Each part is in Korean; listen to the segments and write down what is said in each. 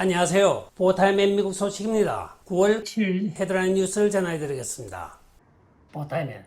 안녕하세요. 보타임의 미국 소식입니다. 9월 7일 헤드라인 뉴스를 전해드리겠습니다. 보타임의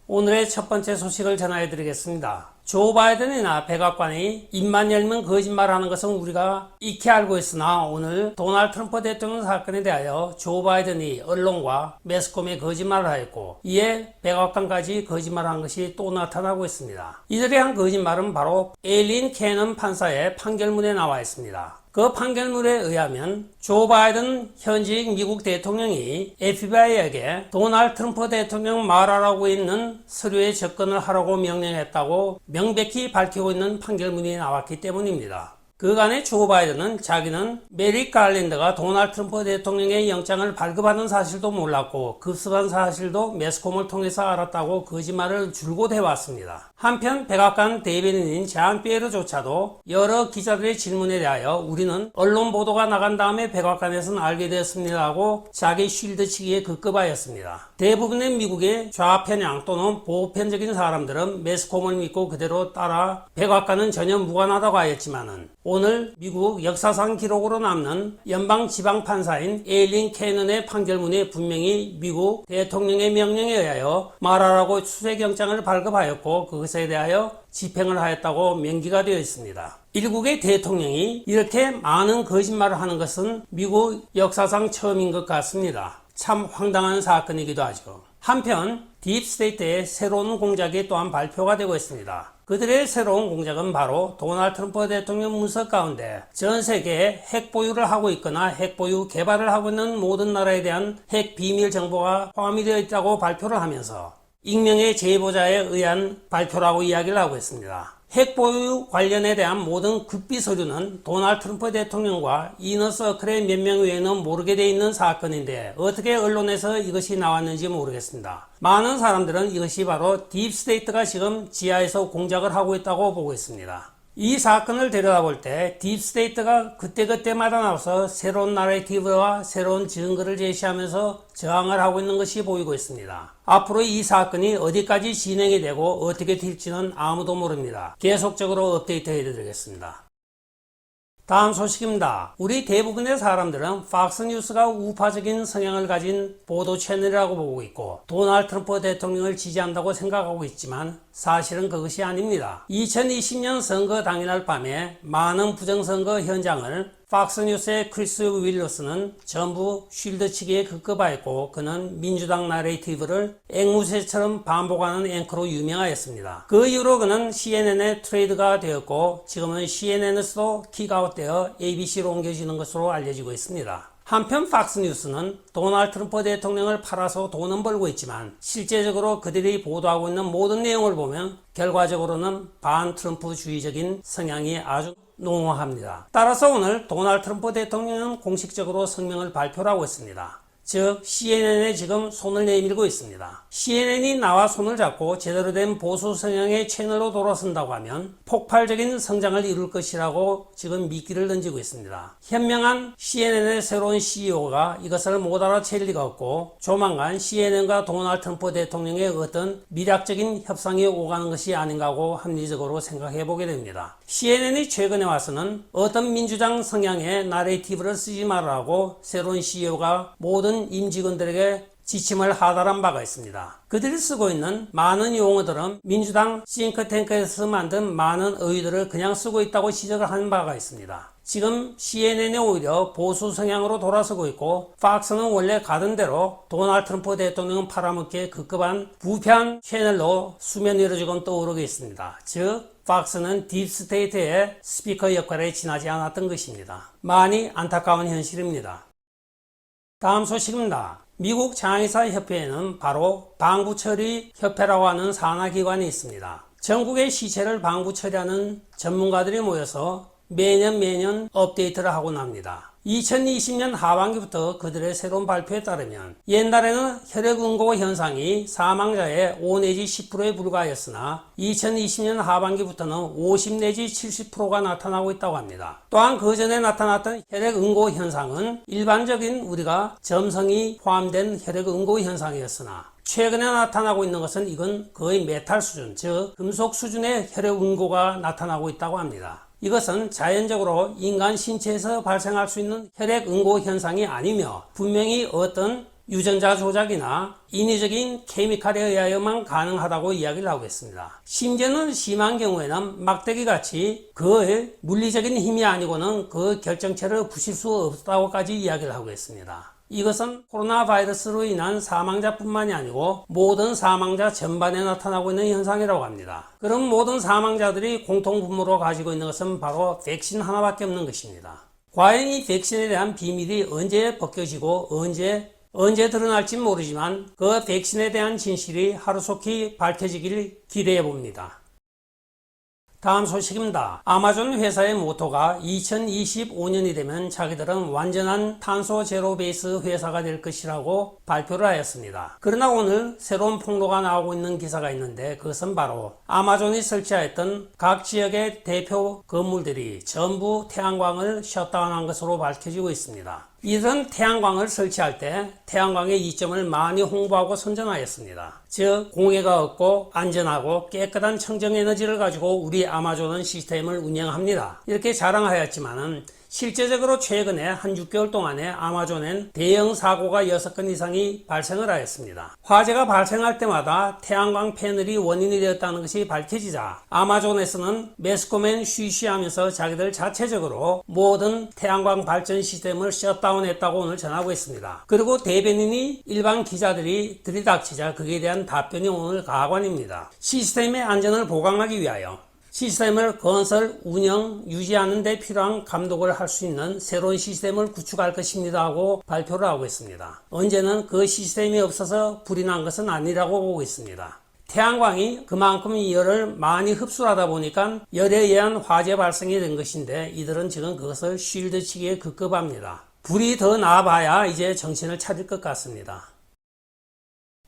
오늘의 첫 번째 소식을 전해드리겠습니다. 조 바이든이나 백악관이 입만 열면 거짓말하는 것은 우리가 익히 알고 있으나 오늘 도널드 트럼프 대통령 사건에 대하여 조 바이든이 언론과 매스컴에 거짓말을 하였고 이에 백악관까지 거짓말한 것이 또 나타나고 있습니다. 이들이 한 거짓말은 바로 에일린 캐넌 판사의 판결문에 나와 있습니다. 그 판결문에 의하면 조 바이든 현직 미국 대통령이 FBI에게 도널드 트럼프 대통령 말하라고 있는 서류에 접근을 하라고 명령했다고 명백히 밝히고 있는 판결문이 나왔기 때문입니다. 그간의 조 바이든은 자기는 메릭 갈랜드가 도널드 트럼프 대통령의 영장을 발급하는 사실도 몰랐고 급습한 사실도 매스컴을 통해서 알았다고 거짓말을 줄곧 해왔습니다. 한편 백악관 대변인인 장 피에르조차도 여러 기자들의 질문에 대하여 우리는 언론 보도가 나간 다음에 백악관에서는 알게 되었습니다 하고 자기 쉴드치기에 급급하였습니다. 대부분의 미국의 좌편향 또는 보편적인 사람들은 매스컴을 믿고 그대로 따라 백악관은 전혀 무관하다고 하였지만은 오늘 미국 역사상 기록으로 남는 연방지방판사인 에일린 캐넌의 판결문에 분명히 미국 대통령의 명령에 의하여 말하라고 수색영장을 발급하였고 그것에 대하여 집행을 하였다고 명기가 되어 있습니다. 일국의 대통령이 이렇게 많은 거짓말을 하는 것은 미국 역사상 처음인 것 같습니다. 참 황당한 사건이기도 하죠. 한편 딥스테이트의 새로운 공작이 또한 발표가 되고 있습니다. 그들의 새로운 공작은 바로 도널드 트럼프 대통령 문서 가운데 전 세계에 핵 보유를 하고 있거나 핵 보유 개발을 하고 있는 모든 나라에 대한 핵 비밀 정보가 포함이 되어 있다고 발표를 하면서 익명의 제보자에 의한 발표라고 이야기를 하고 있습니다. 핵 보유 관련에 대한 모든 급비 서류는 도널드 트럼프 대통령과 이너서클의 몇 명 외에는 모르게 돼 있는 사건인데 어떻게 언론에서 이것이 나왔는지 모르겠습니다. 많은 사람들은 이것이 바로 딥스테이트가 지금 지하에서 공작을 하고 있다고 보고 있습니다. 이 사건을 들여다볼 때 딥스테이트가 그때그때마다 나와서 새로운 나레이티브와 새로운 증거를 제시하면서 저항을 하고 있는 것이 보이고 있습니다. 앞으로 이 사건이 어디까지 진행이 되고 어떻게 될지는 아무도 모릅니다. 계속적으로 업데이트 해드리겠습니다. 다음 소식입니다. 우리 대부분의 사람들은 팍스뉴스가 우파적인 성향을 가진 보도 채널이라고 보고 있고 도널드 트럼프 대통령을 지지한다고 생각하고 있지만 사실은 그것이 아닙니다. 2020년 선거 당일날 밤에 많은 부정선거 현장을 팍스뉴스의 크리스 윌러스는 전부 쉴드치기에 급급하였고 그는 민주당 나레이티브를 앵무새처럼 반복하는 앵커로 유명하였습니다. 그 이후로 그는 CNN에 트레이드가 되었고 지금은 CNN에서도 킥아웃되어 ABC로 옮겨지는 것으로 알려지고 있습니다. 한편 팍스뉴스는 도널드 트럼프 대통령을 팔아서 돈은 벌고 있지만 실제적으로 그들이 보도하고 있는 모든 내용을 보면 결과적으로는 반 트럼프주의적인 성향이 아주 농후합니다. 따라서 오늘 도널드 트럼프 대통령은 공식적으로 성명을 발표하고 있습니다. 즉 CNN에 지금 손을 내밀고 있습니다. CNN이 나와 손을 잡고 제대로 된 보수 성향의 채널로 돌아선다고 하면 폭발적인 성장을 이룰 것이라고 지금 미끼를 던지고 있습니다. 현명한 CNN의 새로운 CEO가 이것을 못 알아챌 리가 없고 조만간 CNN과 도널드 트럼프 대통령의 어떤 미략적인 협상이 오가는 것이 아닌가 하고 합리적으로 생각해 보게 됩니다. CNN이 최근에 와서는 어떤 민주당 성향의 나레이티브를 쓰지 말라고 새로운 CEO가 모든 임직원들에게 지침을 하달한 바가 있습니다. 그들이 쓰고 있는 많은 용어들은 민주당 싱크탱크에서 만든 많은 어휘들을 그냥 쓰고 있다고 지적을 한 바가 있습니다. 지금 CNN이 오히려 보수 성향으로 돌아서고 있고 팍스는 원래 가던 대로 도널드 트럼프 대통령 팔아먹기에 급급한 부편 채널로 수면 위로 지금 떠오르고 있습니다. 즉 팍스는 딥스테이트의 스피커 역할에 지나지 않았던 것입니다. 많이 안타까운 현실입니다. 다음 소식입니다. 미국 장의사 협회에는 바로 방부처리 협회라고 하는 산하기관이 있습니다. 전국의 시체를 방부처리하는 전문가들이 모여서 매년 업데이트를 하고 납니다. 2020년 하반기부터 그들의 새로운 발표에 따르면 옛날에는 혈액응고 현상이 사망자의 5 내지 10%에 불과하였으나 2020년 하반기부터는 50 내지 70%가 나타나고 있다고 합니다. 또한 그 전에 나타났던 혈액응고 현상은 일반적인 우리가 점성이 포함된 혈액응고 현상이었으나 최근에 나타나고 있는 것은 이건 거의 메탈 수준, 즉 금속 수준의 혈액응고가 나타나고 있다고 합니다. 이것은 자연적으로 인간 신체에서 발생할 수 있는 혈액 응고 현상이 아니며 분명히 어떤 유전자 조작이나 인위적인 케미칼에 의하여만 가능하다고 이야기를 하고 있습니다. 심지어는 심한 경우에는 막대기같이 그 물리적인 힘이 아니고는 그 결정체를 부실 수 없다고까지 이야기를 하고 있습니다. 이것은 코로나 바이러스로 인한 사망자뿐만이 아니고 모든 사망자 전반에 나타나고 있는 현상이라고 합니다. 그럼 모든 사망자들이 공통분모로 가지고 있는 것은 바로 백신 하나밖에 없는 것입니다. 과연 이 백신에 대한 비밀이 언제 벗겨지고 언제 드러날지 모르지만 그 백신에 대한 진실이 하루속히 밝혀지기를 기대해 봅니다. 다음 소식입니다. 아마존 회사의 모토가 2025년이 되면 자기들은 완전한 탄소 제로 베이스 회사가 될 것이라고 발표를 하였습니다. 그러나 오늘 새로운 폭로가 나오고 있는 기사가 있는데 그것은 바로 아마존이 설치하였던 각 지역의 대표 건물들이 전부 태양광을 셧다운한 것으로 밝혀지고 있습니다. 이들은 태양광을 설치할 때 태양광의 이점을 많이 홍보하고 선전하였습니다. 즉 공해가 없고 안전하고 깨끗한 청정에너지를 가지고 우리 아마존은 시스템을 운영합니다. 이렇게 자랑하였지만은 실제적으로 최근에 한 6개월 동안에 아마존엔 대형 사고가 6건 이상이 발생을 하였습니다. 화재가 발생할 때마다 태양광 패널이 원인이 되었다는 것이 밝혀지자 아마존에서는 매스컴엔 쉬쉬하면서 자기들 자체적으로 모든 태양광 발전 시스템을 셧다운했다고 오늘 전하고 있습니다. 그리고 대변인이 일반 기자들이 들이닥치자 그에 대한 답변이 오늘 가관입니다. 시스템의 안전을 보강하기 위하여 시스템을 건설, 운영, 유지하는 데 필요한 감독을 할 수 있는 새로운 시스템을 구축할 것입니다 하고 발표를 하고 있습니다. 언제는 그 시스템이 없어서 불이 난 것은 아니라고 보고 있습니다. 태양광이 그만큼 열을 많이 흡수하다 보니까 열에 의한 화재 발생이 된 것인데 이들은 지금 그것을 쉴드치기에 급급합니다. 불이 더 나봐야 이제 정신을 차릴 것 같습니다.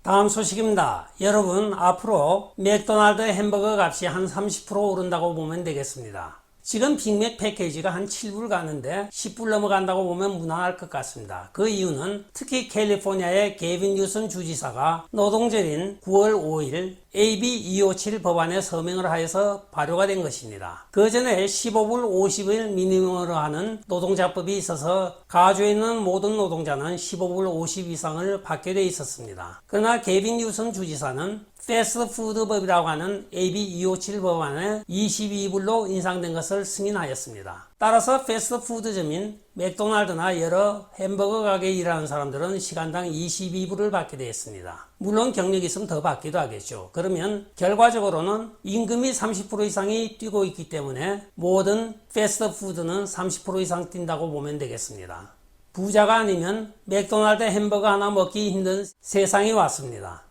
다음 소식입니다. 여러분 앞으로 맥도날드 햄버거 값이 한 30% 오른다고 보면 되겠습니다. 지금 빅맥 패키지가 한 7불 가는데 10불 넘어간다고 보면 무난할 것 같습니다. 그 이유는 특히 캘리포니아의 게빈 뉴섬 주지사가 노동절인 9월 5일 AB 257 법안에 서명을 하여서 발효가 된 것입니다. 그 전에 15불 50일 미니멈으로 하는 노동자법이 있어서 가주에 있는 모든 노동자는 15불 50 이상을 받게 돼 있었습니다. 그러나 게빈 뉴섬 주지사는 패스트푸드법이라고 하는 AB 257 법안에 22불로 인상된 것을 승인하였습니다. 따라서 패스트푸드점인 맥도날드나 여러 햄버거 가게에 일하는 사람들은 시간당 22불을 받게 되었습니다. 물론 경력이 있으면 더 받기도 하겠죠. 그러면 결과적으로는 임금이 30% 이상이 뛰고 있기 때문에 모든 패스트푸드는 30% 이상 뛴다고 보면 되겠습니다. 부자가 아니면 맥도날드 햄버거 하나 먹기 힘든 세상이 왔습니다.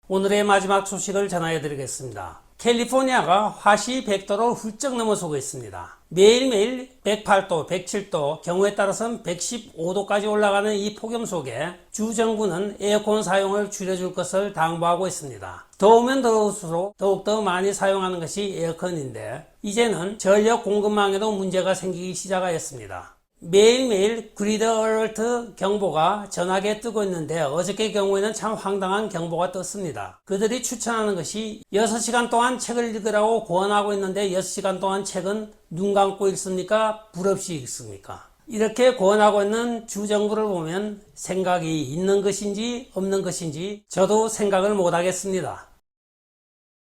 오늘의 마지막 소식을 전해드리겠습니다. 캘리포니아가 화씨 100도를 훌쩍 넘어서고 있습니다. 매일매일 108도, 107도, 경우에 따라서는 115도까지 올라가는 이 폭염 속에 주정부는 에어컨 사용을 줄여줄 것을 당부하고 있습니다. 더우면 더울수록 더욱더 많이 사용하는 것이 에어컨인데 이제는 전력 공급망에도 문제가 생기기 시작하였습니다. 매일매일 그리드 얼트 경보가 전화기에 뜨고 있는데 어저께 경우에는 참 황당한 경보가 떴습니다. 그들이 추천하는 것이 6시간 동안 책을 읽으라고 권하고 있는데 6시간 동안 책은 눈 감고 읽습니까? 불 없이 읽습니까? 이렇게 권하고 있는 주정부를 보면 생각이 있는 것인지 없는 것인지 저도 생각을 못하겠습니다.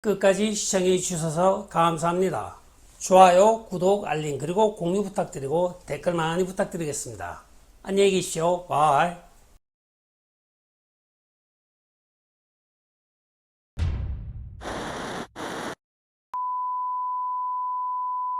끝까지 시청해 주셔서 감사합니다. 좋아요, 구독, 알림, 그리고 공유 부탁드리고 댓글 많이 부탁드리겠습니다. 안녕히 계십시오. 바이.